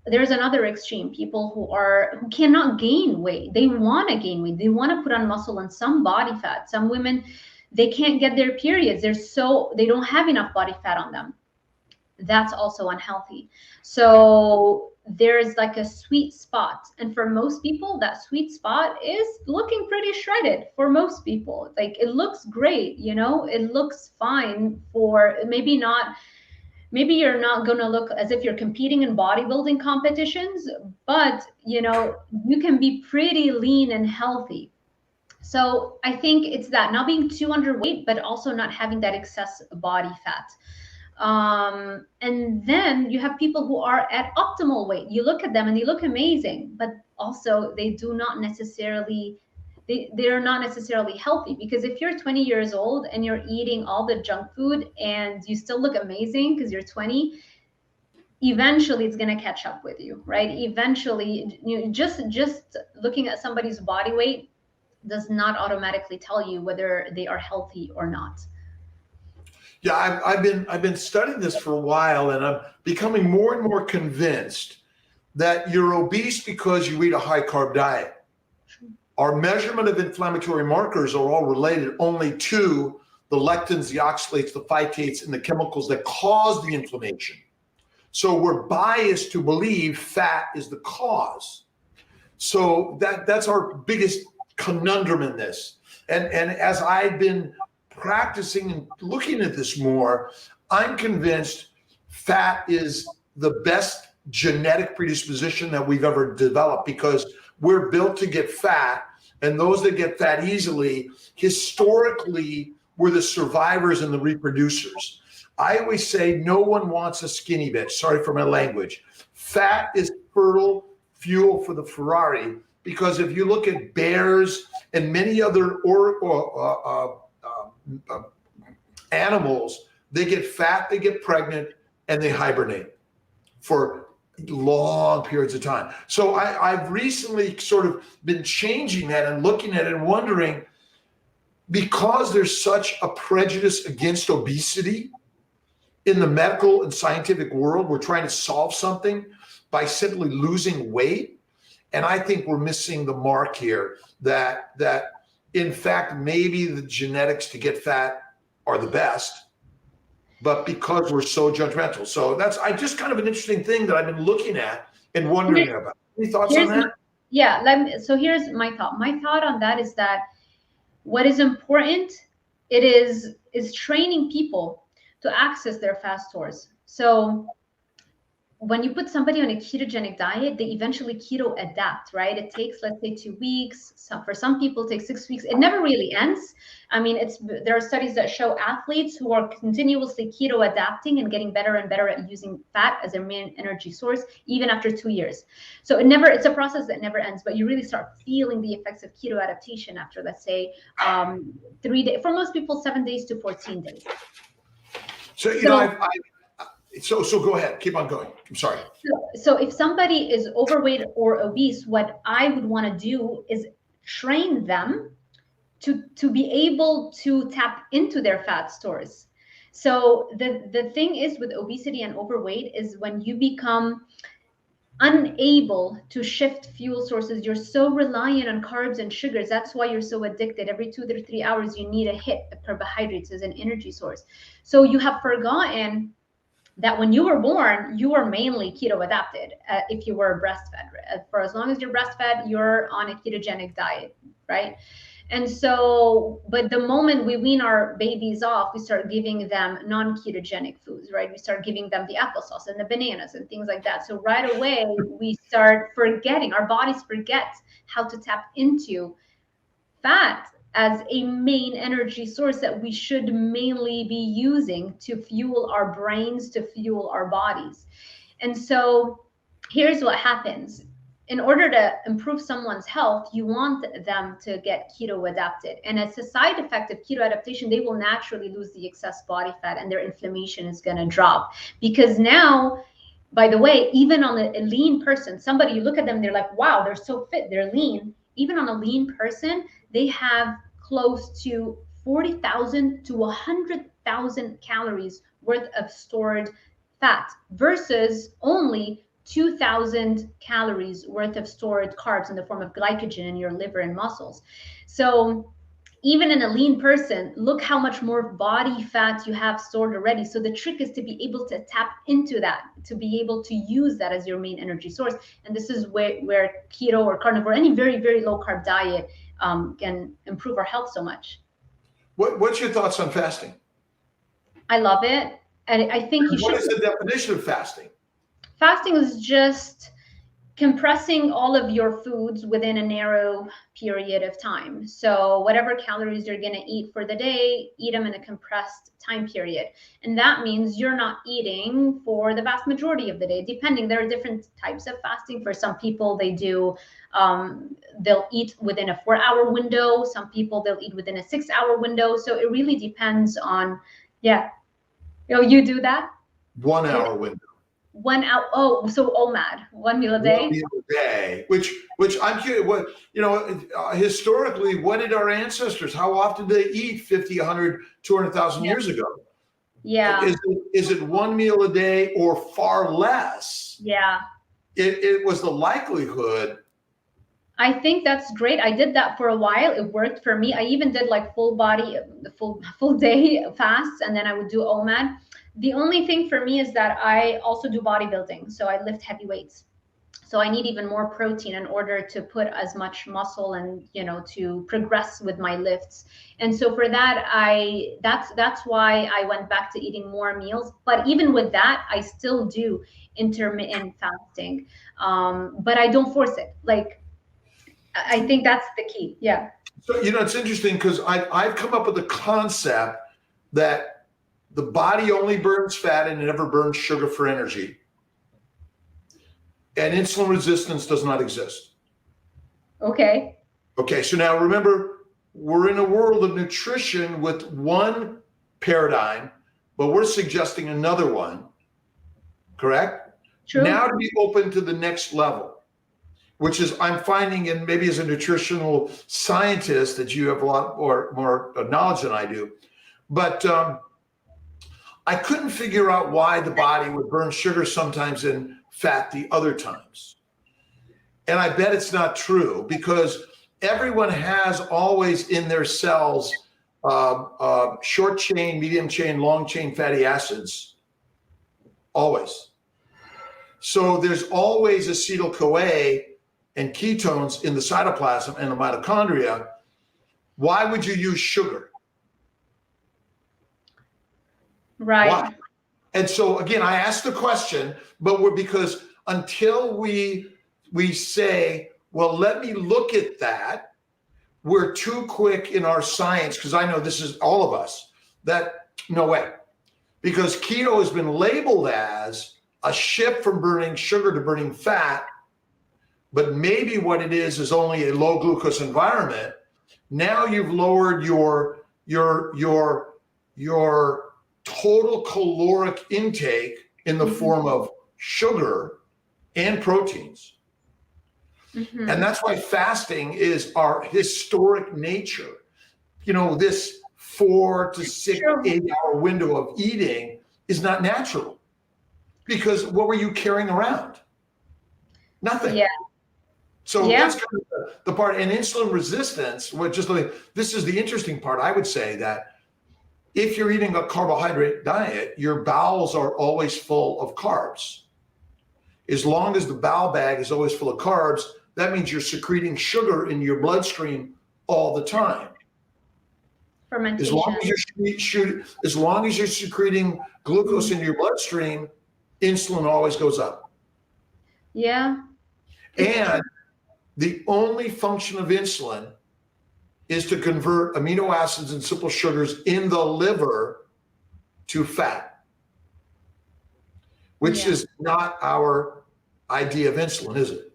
B: There's another extreme, people who cannot gain weight. They want to gain weight. They want to put on muscle and some body fat. Some women, they can't get their periods. They don't have enough body fat on them. That's also unhealthy. So there's like a sweet spot. And for most people, that sweet spot is looking pretty shredded for most people. Like it looks great, it looks fine for maybe you're not going to look as if you're competing in bodybuilding competitions, but you can be pretty lean and healthy. So I think it's that, not being too underweight, but also not having that excess body fat. And then you have people who are at optimal weight. You look at them and they look amazing, but also they're not necessarily healthy, because if you're 20 years old and you're eating all the junk food and you still look amazing because you're 20, eventually it's going to catch up with you, right? Eventually, just looking at somebody's body weight does not automatically tell you whether they are healthy or not.
A: Yeah, I've been studying this for a while, and I'm becoming more and more convinced that you're obese because you eat a high carb diet. Our measurement of inflammatory markers are all related only to the lectins, the oxalates, the phytates, and the chemicals that cause the inflammation. So we're biased to believe fat is the cause. So that's our biggest conundrum in this. And as I've been practicing and looking at this more, I'm convinced fat is the best genetic predisposition that we've ever developed, because we're built to get fat, and those that get fat easily historically were the survivors and the reproducers. I always say no one wants a skinny bitch. Sorry for my language. Fat is fertile fuel for the Ferrari, because if you look at bears and many other animals, they get fat, they get pregnant, and they hibernate for long periods of time. So I've recently sort of been changing that and looking at it and wondering, because there's such a prejudice against obesity in the medical and scientific world, we're trying to solve something by simply losing weight. And I think we're missing the mark here, that in fact, maybe the genetics to get fat are the best, but because we're so judgmental. So that's just kind of an interesting thing that I've been looking at and wondering about. Any thoughts on that?
B: Yeah, so here's my thought. My thought on that is that what is important, is training people to access their fat stores. So when you put somebody on a ketogenic diet, they eventually keto adapt, right? It takes, let's say, 2 weeks. For some people, it takes 6 weeks. It never really ends. I mean, there are studies that show athletes who are continuously keto adapting and getting better and better at using fat as their main energy source, even after 2 years. So it's a process that never ends, but you really start feeling the effects of keto adaptation after, let's say, 3 days. For most people, 7 days to 14 days.
A: So So go ahead, keep on going. I'm sorry.
B: So if somebody is overweight or obese, what I would want to do is train them to be able to tap into their fat stores. So the thing is with obesity and overweight is when you become unable to shift fuel sources, you're so reliant on carbs and sugars. That's why you're so addicted. Every 2 to 3 hours, you need a hit of carbohydrates as an energy source. So you have forgotten that when you were born, you were mainly keto adapted. If you were breastfed, for as long as you're breastfed, you're on a ketogenic diet, right? And so, but the moment we wean our babies off, we start giving them non-ketogenic foods, right? We start giving them the applesauce and the bananas and things like that. So right away, we start forgetting, our bodies forget how to tap into fat as a main energy source that we should mainly be using to fuel our brains, to fuel our bodies. And so here's what happens. In order to improve someone's health, you want them to get keto adapted. And as a side effect of keto adaptation, they will naturally lose the excess body fat and their inflammation is going to drop. Because now, by the way, even on a lean person, somebody, you look at them, they're like, wow, they're so fit, they're lean. Even on a lean person, they have close to 40,000 to 100,000 calories worth of stored fat versus only 2,000 calories worth of stored carbs in the form of glycogen in your liver and muscles. So even in a lean person, look how much more body fat you have stored already. So the trick is to be able to tap into that, to be able to use that as your main energy source. And this is where keto or carnivore, any very, very low carb diet can improve our health so much.
A: What's your thoughts on fasting?
B: I love it. And I think you should.
A: What is the definition of fasting?
B: Fasting is just compressing all of your foods within a narrow period of time. So whatever calories you're going to eat for the day, eat them in a compressed time period. And that means you're not eating for the vast majority of the day, depending. There are different types of fasting. For some people, they do, they'll eat within a 4-hour window. Some people, they'll eat within a 6-hour window. So it really depends on, yeah. You do that?
A: 1 hour window.
B: 1 hour. Oh, so OMAD, 1 meal a day.
A: 1 meal a day, which I'm curious. What historically, what did our ancestors? How often did they eat? 50, 100, 200,000 years ago.
B: Yeah.
A: Is it 1 meal a day or far less?
B: Yeah.
A: It was the likelihood.
B: I think that's great. I did that for a while. It worked for me. I even did like full body, full day fasts, and then I would do OMAD. The only thing for me is that I also do bodybuilding. So I lift heavy weights. So I need even more protein in order to put as much muscle and, to progress with my lifts. And so for that, that's why I went back to eating more meals. But even with that, I still do intermittent fasting. But I don't force it. Like, I think that's the key. Yeah.
A: So, it's interesting because I've come up with the concept that the body only burns fat and it never burns sugar for energy. And insulin resistance does not exist.
B: Okay.
A: Okay, so now remember, we're in a world of nutrition with one paradigm, but we're suggesting another one, correct?
B: True.
A: Now to be open to the next level, which is I'm finding, and maybe as a nutritional scientist that you have a lot more knowledge than I do, but I couldn't figure out why the body would burn sugar sometimes and fat the other times. And I bet it's not true because everyone has always in their cells short chain, medium chain, long chain fatty acids, always. So there's always acetyl-CoA and ketones in the cytoplasm and the mitochondria. Why would you use sugar?
B: Right.
A: Why? And so again, I asked the question, but because until we say, well, let me look at that, we're too quick in our science, because I know this is all of us, that no way. Because keto has been labeled as a shift from burning sugar to burning fat, but maybe what it is only a low glucose environment. Now you've lowered your total caloric intake in the form of sugar and proteins. Mm-hmm. And that's why fasting is our historic nature. This 4 to 6, 8 hour window of eating is not natural, because what were you carrying around? Nothing.
B: Yeah.
A: So that's kind of the part. And insulin resistance, this is the interesting part. I would say that if you're eating a carbohydrate diet, your bowels are always full of carbs. As long as the bowel bag is always full of carbs, that means you're secreting sugar in your bloodstream all the time.
B: Fermentation.
A: As long as you're secreting glucose into your bloodstream, insulin always goes up.
B: Yeah.
A: And the only function of insulin is to convert amino acids and simple sugars in the liver to fat, which is not our idea of insulin, is it?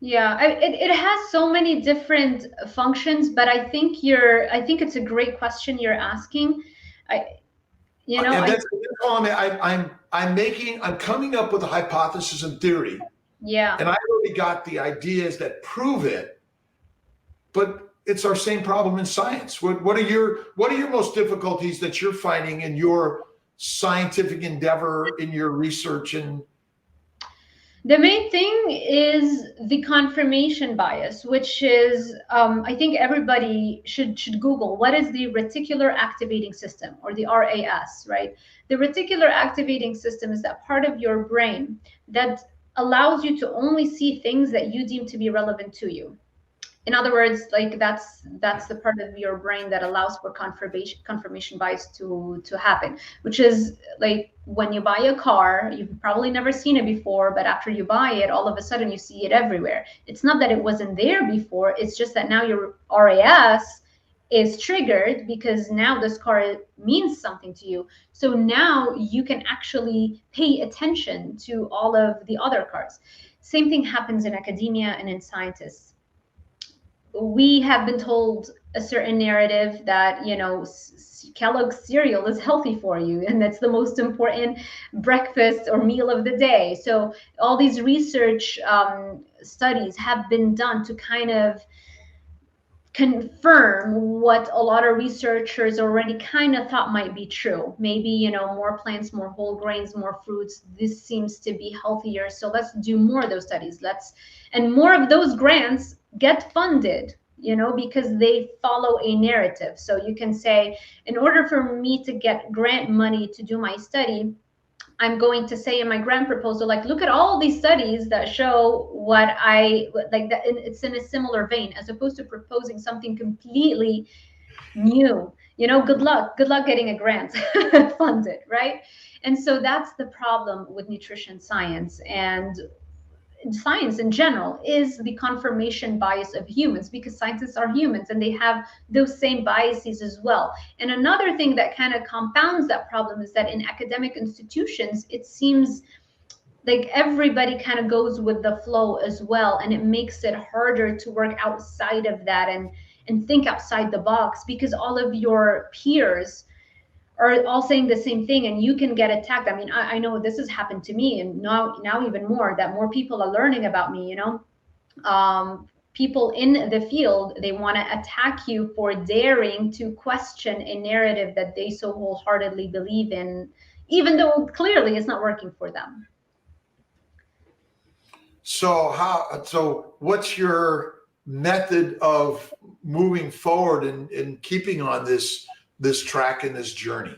B: Yeah, it has so many different functions, but I think it's a great question you're asking.
A: That's all I'm coming up with a hypothesis and theory.
B: Yeah.
A: And I already got the ideas that prove it, but it's our same problem in science. What are your most difficulties that you're finding in your scientific endeavor, in your research? And
B: the main thing is the confirmation bias, which is, I think everybody should Google what is the reticular activating system, or the RAS, right? The reticular activating system is that part of your brain that allows you to only see things that you deem to be relevant to you. In other words, like that's the part of your brain that allows for confirmation bias to happen, which is like when you buy a car, you've probably never seen it before, but after you buy it, all of a sudden you see it everywhere. It's not that it wasn't there before, it's just that now your RAS is triggered because now this car means something to you. So now you can actually pay attention to all of the other cars. Same thing happens in academia and in we have been told a certain narrative that, Kellogg's cereal is healthy for you, and that's the most important breakfast or meal of the day. So all these research studies have been done to kind of confirm what a lot of researchers already kind of thought might be true. Maybe, more plants, more whole grains, more fruits, this seems to be healthier, so let's do more of those studies. And more of those grants get funded, because they follow a narrative. So you can say, in order for me to get grant money to do my study, I'm going to say in my grant proposal, like, look at all these studies that show what I like, that it's in a similar vein, as opposed to proposing something completely new. Good luck getting a grant funded, right? And so that's the problem with nutrition science and science in general, is the confirmation bias of humans, because scientists are humans and they have those same biases as well. And another thing that kind of compounds that problem is that in academic institutions, it seems like everybody kind of goes with the flow as well, and it makes it harder to work outside of that and think outside the box, because all of your peers are all saying the same thing, and you can get attacked. I mean, I know this has happened to me, and now even more, that more people are learning about me. People in the field, they want to attack you for daring to question a narrative that they so wholeheartedly believe in, even though clearly it's not working for them.
A: So what's your method of moving forward and keeping on this track and this journey?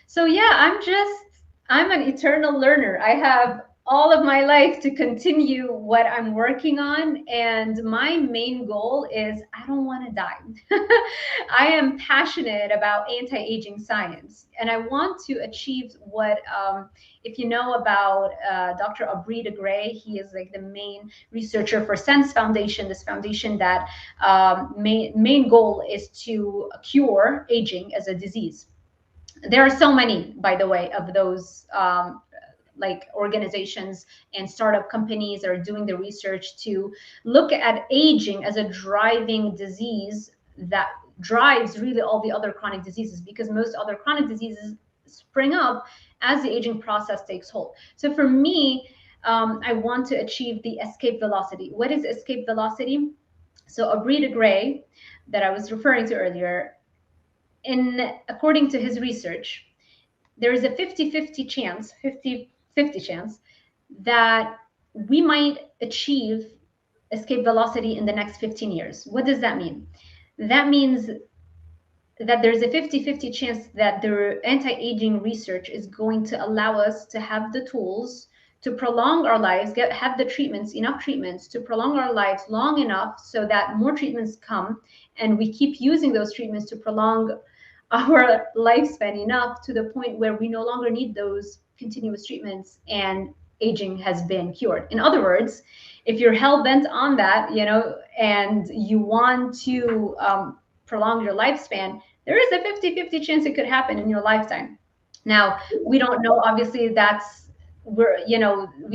B: So yeah, I'm an eternal learner. I have all of my life to continue what I'm working on, and my main goal is I don't want to die. I am passionate about anti-aging science, and I want to achieve what if you know about Dr. Aubrey de Grey, he is like the main researcher for Sense Foundation, this foundation that main goal is to cure aging as a disease. There are so many, by the way, of those like organizations and startup companies that are doing the research to look at aging as a driving disease that drives really all the other chronic diseases, because most other chronic diseases spring up as the aging process takes hold. So for me, I want to achieve the escape velocity. What is escape velocity? So Aubrey de Grey, that I was referring to earlier, according to his research, there is a 50-50 chance, 50-50 chance that we might achieve escape velocity in the next 15 years. What does that mean? That means that there's a 50-50 chance that the anti-aging research is going to allow us to have the tools to prolong our lives, have the treatments, enough treatments to prolong our lives long enough so that more treatments come and we keep using those treatments to prolong our lifespan enough to the point where we no longer need those continuous treatments and aging has been cured. In other words, if you're hell bent on that, and you want to prolong your lifespan, there is a 50-50 chance it could happen in your lifetime. Now, we don't know, obviously, we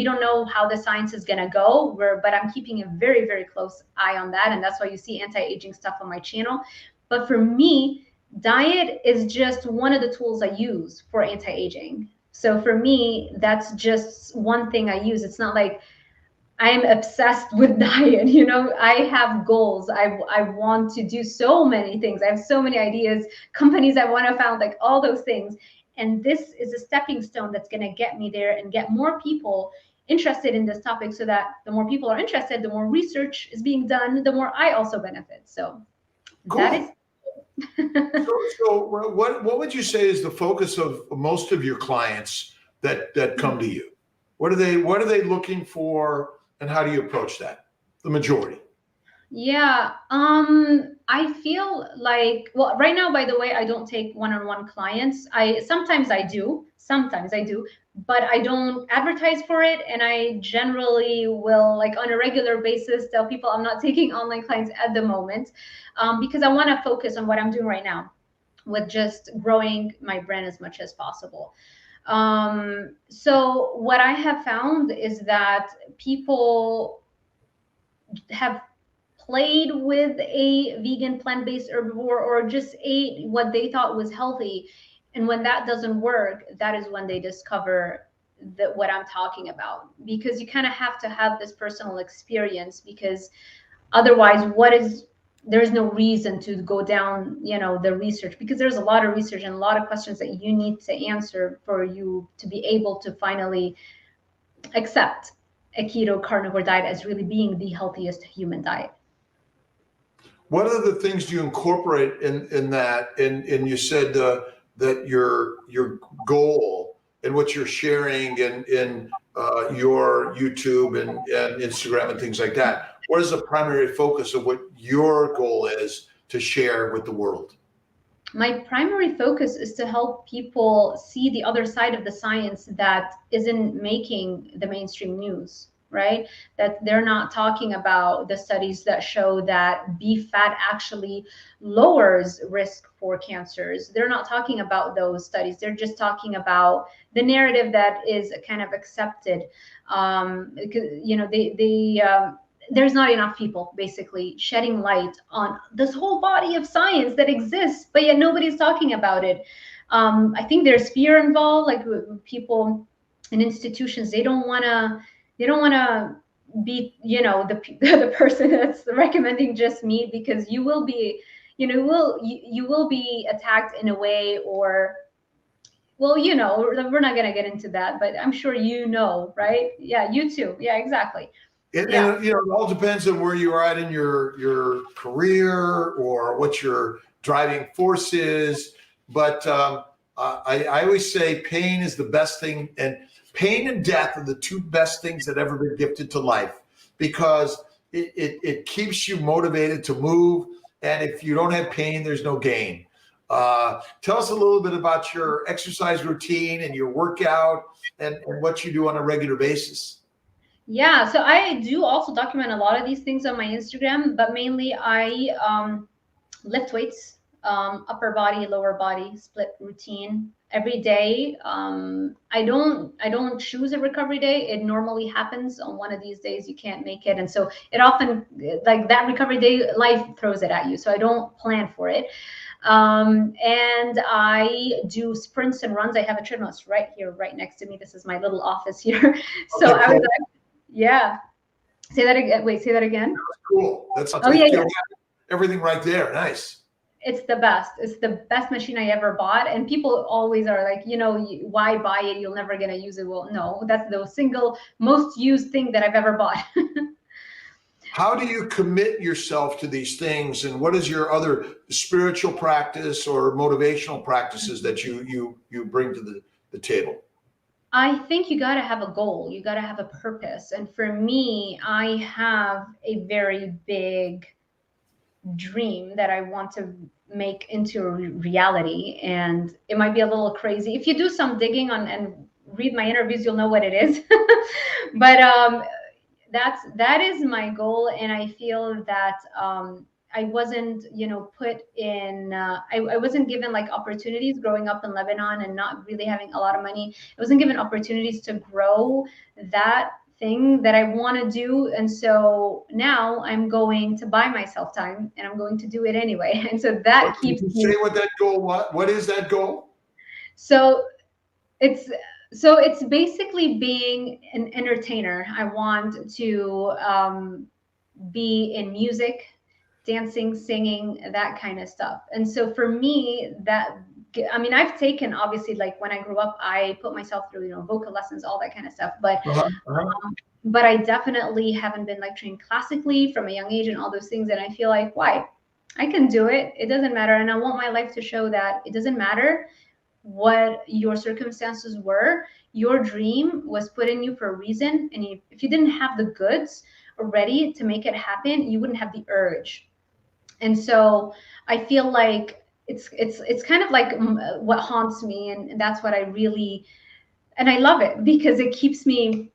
B: don't know how the science is going to go, but I'm keeping a very, very close eye on that. And that's why you see anti-aging stuff on my channel. But for me, diet is just one of the tools I use for anti-aging. So for me, that's just one thing I use. It's not like I'm obsessed with diet. I have goals. I want to do so many things. I have so many ideas, companies I want to found, like all those things. And this is a stepping stone that's going to get me there and get more people interested in this topic, so that the more people are interested, the more research is being done, the more I also benefit. So
A: Cool.
B: that is.
A: So what would you say is the focus of most of your clients that come to you? What are they looking for, and how do you approach that? The majority.
B: Yeah, I feel like, well, right now, by the way, I don't take one-on-one clients. Sometimes I do, but I don't advertise for it. And I generally will, like, on a regular basis, tell people I'm not taking online clients at the moment, because I want to focus on what I'm doing right now with just growing my brand as much as possible. So what I have found is that people have played with a vegan plant-based herbivore or just ate what they thought was healthy, and when that doesn't work, that is when they discover that what I'm talking about, because you kind of have to have this personal experience, because otherwise there's no reason to go down the research, because there's a lot of research and a lot of questions that you need to answer for you to be able to finally accept a keto carnivore diet as really being the healthiest human diet.
A: What other things do you incorporate in that? And you said that your goal and what you're sharing in your YouTube and Instagram and things like that. What is the primary focus of what your goal is to share with the world?
B: My primary focus is to help people see the other side of the science that isn't making the mainstream news, right? That they're not talking about the studies that show that beef fat actually lowers risk for cancers. They're not talking about those studies. They're just talking about the narrative that is kind of accepted. There's not enough people basically shedding light on this whole body of science that exists, but yet nobody's talking about it. I think there's fear involved, like people in institutions, they don't want to be, the person that's recommending just meat, because you will be, you will be attacked in a way, or, well, we're not going to get into that, but I'm sure right? Yeah, you too. Yeah, exactly.
A: And it all depends on where you are at in your career or what your driving force is. But I always say pain is the best thing, and pain and death are the two best things that ever been gifted to life, because it keeps you motivated to move. And if you don't have pain, there's no gain. Tell us a little bit about your exercise routine and your workout and what you do on a regular basis.
B: Yeah, so I do also document a lot of these things on my Instagram, but mainly I lift weights, upper body, lower body, split routine every day. I don't choose a recovery day. It normally happens on one of these days you can't make it, and so it often, like that recovery day, life throws it at you. So I don't plan for it. And I do sprints and runs. I have a treadmill right here, right next to me. This is my little office here. So
A: Okay, cool.
B: Yeah. Say that again. Wait, say that again.
A: That's cool. That's
B: yeah.
A: Everything right there. Nice.
B: It's the best. It's the best machine I ever bought. And people always are like, why buy it? You're never going to use it. Well, no, that's the single most used thing that I've ever bought.
A: How do you commit yourself to these things, and what is your other spiritual practice or motivational practices that you bring to the table?
B: I think you got to have a goal. You got to have a purpose. And for me, I have a very big dream that I want to make into a reality. And it might be a little crazy. If you do some digging on and read my interviews, you'll know what it is. But that is my goal. And I feel that I wasn't, put in, I wasn't given like opportunities growing up in Lebanon and not really having a lot of money. I wasn't given opportunities to grow that thing that I want to do. And so now I'm going to buy myself time, and I'm going to do it anyway. And so that keeps
A: me. Say what that goal, what is that goal?
B: So it's basically being an entertainer. I want to be in music, dancing, singing, that kind of stuff. And so for me, I've taken, obviously, like when I grew up, I put myself through, vocal lessons, all that kind of stuff. But I definitely haven't been like trained classically from a young age and all those things. And I feel like, why? I can do it. It doesn't matter. And I want my life to show that it doesn't matter what your circumstances were. Your dream was put in you for a reason. And if you didn't have the goods ready to make it happen, you wouldn't have the urge. And so I feel like it's kind of like what haunts me, and that's what I really, and I love it because it keeps me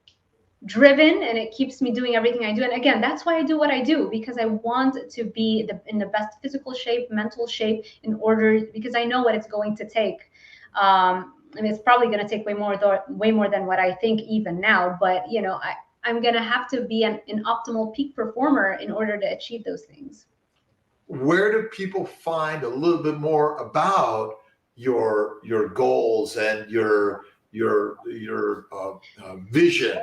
B: driven and it keeps me doing everything I do. And again, that's why I do what I do, because I want to be in the best physical shape, mental shape, because I know what it's going to take. And it's probably going to take way more than what I think even now. But I'm going to have to be an optimal peak performer in order to achieve those things.
A: Where do people find a little bit more about your goals and your vision?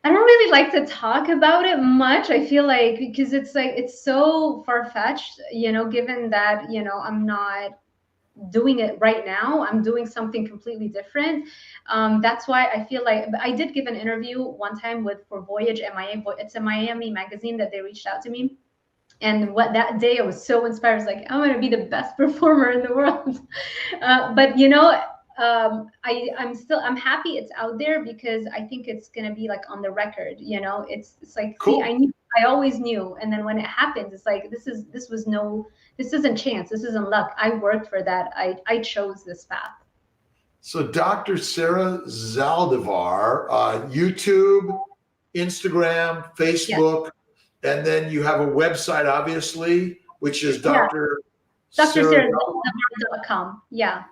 B: I don't really like to talk about it much. I feel like because it's so far-fetched, given that, I'm not doing it right now. I'm doing something completely different. That's why I feel like I did give an interview one time for Voyage MIA. It's a Miami magazine that they reached out to me. And that day I was so inspired. I was like, I'm going to be the best performer in the world. But I'm happy it's out there, because I think it's going to be like on the record. It's like,
A: cool.
B: See, I always knew. And then when it happens, it's like, this isn't chance. This isn't luck. I worked for that. I chose this path.
A: So Dr. Sarah Zaldivar, YouTube, Instagram, Facebook, and then you have a website, obviously, which is
B: DrSarahZaldivar.com. Yeah.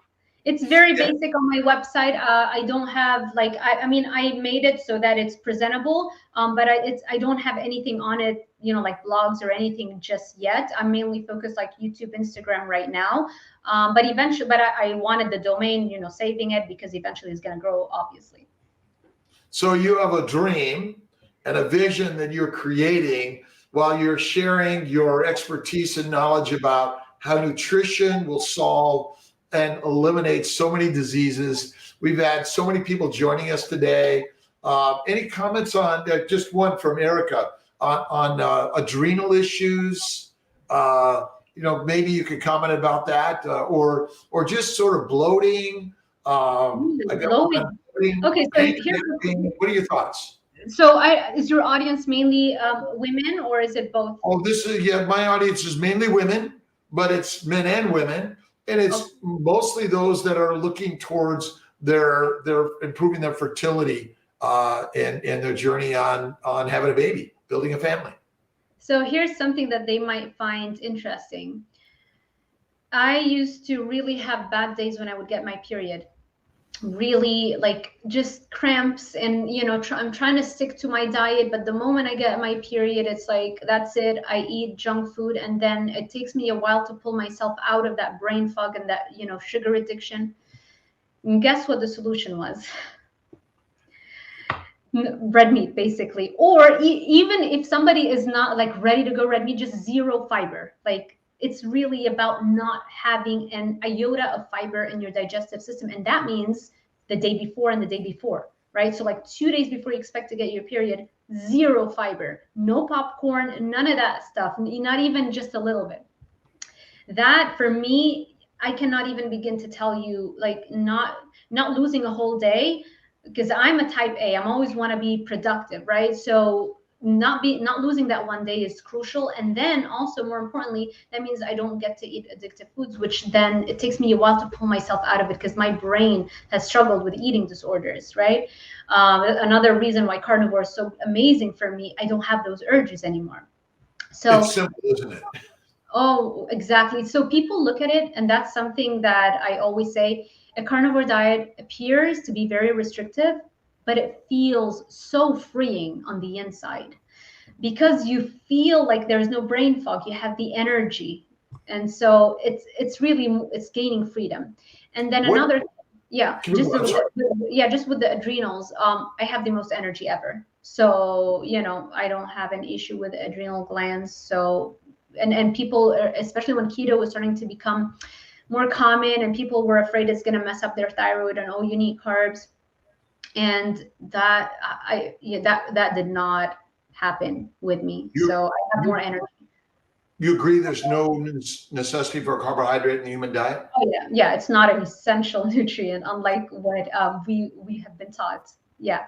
B: It's very basic on my website. I don't have I made it so that it's presentable, but I don't have anything on it, like blogs or anything just yet. I'm mainly focused like YouTube, Instagram right now. But eventually, I wanted the domain, saving it, because eventually it's going to grow, obviously.
A: So you have a dream and a vision that you're creating while you're sharing your expertise and knowledge about how nutrition will solve and eliminate so many diseases. We've had so many people joining us today. Any comments on just one from Erica on adrenal issues? Maybe you could comment about that, or just sort of bloating.
B: Bloating. Okay, so
A: what are your thoughts?
B: So is your audience mainly women, or is it both?
A: Oh, my audience is mainly women, but it's men and women. And it's mostly those that are looking towards their improving their fertility and their journey on having a baby, building a family.
B: So here's something that they might find interesting. I used to really have bad days when I would get my period. Really, like, just cramps, and I'm trying to stick to my diet, but the moment I get my period, it's like, that's it. I eat junk food, and then it takes me a while to pull myself out of that brain fog and that sugar addiction. And guess what the solution was? Red meat, basically. Or even if somebody is not like ready to go red meat, just zero fiber. Like, it's really about not having an iota of fiber in your digestive system. And that means the day before and the day before, right? So like 2 days before you expect to get your period, zero fiber, no popcorn, none of that stuff, not even just a little bit. That for me, I cannot even begin to tell you, like not losing a whole day, because I'm a type A. I'm always want to be productive, right? So not losing that one day is crucial. And then also, more importantly, that means I don't get to eat addictive foods, which then it takes me a while to pull myself out of it, because my brain has struggled with eating disorders, right? Another reason why carnivore is so amazing for me, I don't have those urges anymore. So
A: it's simple, isn't it?
B: Oh, exactly. So people look at it, and that's something that I always say. A carnivore diet appears to be very restrictive, but it feels so freeing on the inside, because you feel like there's no brain fog. You have the energy, and so it's gaining freedom. And then
A: What?
B: yeah,
A: I'm sorry.
B: just with the adrenals, I have the most energy ever. So I don't have an issue with adrenal glands. So and people, especially when keto was starting to become more common, and people were afraid it's going to mess up their thyroid, and you need carbs, and that that did not happen with me. So I have more energy.
A: You agree there's no necessity for a carbohydrate in the human diet?
B: Oh yeah, it's not an essential nutrient, unlike what we have been taught. Yeah,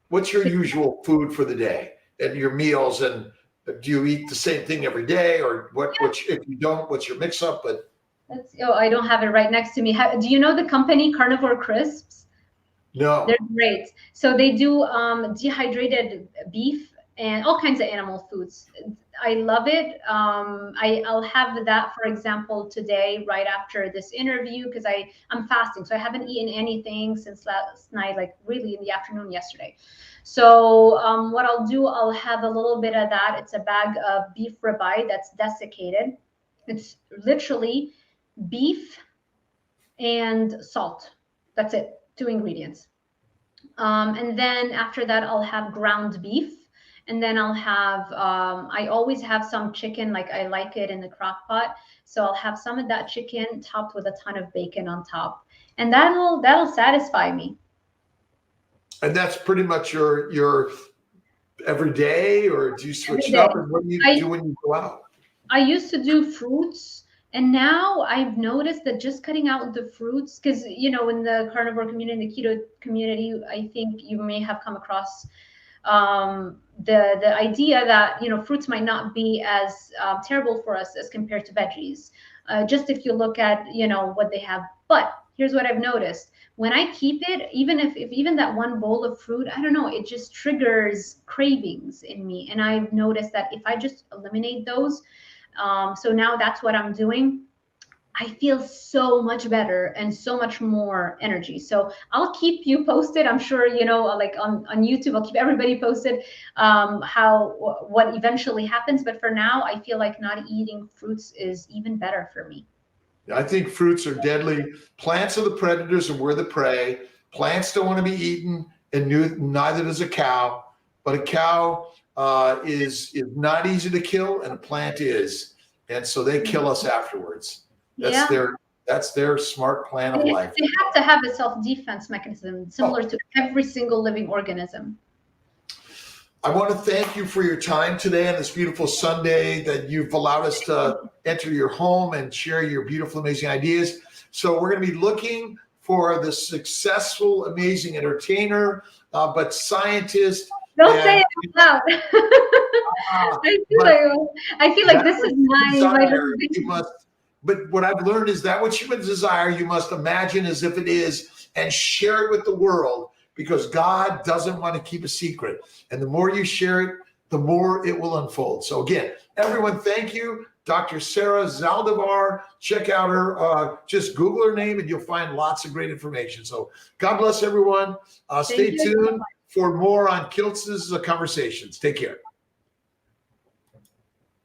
A: What's your usual food for the day and your meals? And do you eat the same thing every day, or if you don't, what's your mix up? But
B: I don't have it right next to me. Do you know the company Carnivore Crisps?
A: No.
B: They're great. So they do dehydrated beef and all kinds of animal foods. I love it. I'll have that, for example, today, right after this interview, because I'm fasting. So I haven't eaten anything since last night, like really in the afternoon yesterday. So what I'll do, I'll have a little bit of that. It's a bag of beef ribeye that's desiccated. It's literally beef and salt. That's it. 2 ingredients. And then after that, I'll have ground beef. And then I'll have, I always have some chicken, like I like it in the crock pot. So I'll have some of that chicken topped with a ton of bacon on top. And that'll satisfy me.
A: And that's pretty much your every day, or do you switch it up? And what do you do when you go out?
B: I used to do fruits. And now I've noticed that just cutting out the fruits, because, in the carnivore community, in the keto community, I think you may have come across the idea that, fruits might not be as terrible for us as compared to veggies. Just if you look at, what they have. But here's what I've noticed. When I keep it, even if even that one bowl of fruit, I don't know, it just triggers cravings in me. And I've noticed that if I just eliminate those, so now that's what I'm doing, I feel so much better and so much more energy. So I'll keep you posted. I'm sure, like on YouTube, I'll keep everybody posted what eventually happens. But for now, I feel like not eating fruits is even better for me.
A: I think fruits are deadly. Plants are the predators and we're the prey. Plants don't want to be eaten, and neither does a cow. But a cow is not easy to kill, and a plant is. And so they kill us afterwards. That's their smart plan of life.
B: They have to have a self-defense mechanism similar to every single living organism.
A: I want to thank you for your time today on this beautiful Sunday, that you've allowed us to enter your home and share your beautiful, amazing ideas. So we're going to be looking for the successful, amazing entertainer, but scientist.
B: Don't say it out loud. I feel like this is my
A: But what I've learned is that what you desire, you must imagine as if it is and share it with the world, because God doesn't want to keep a secret. And the more you share it, the more it will unfold. So again, everyone, thank you. Dr. Sarah Zaldivar, check out her, just Google her name and you'll find lots of great information. So God bless everyone. Stay tuned for more on Kiltz's conversations. Take care.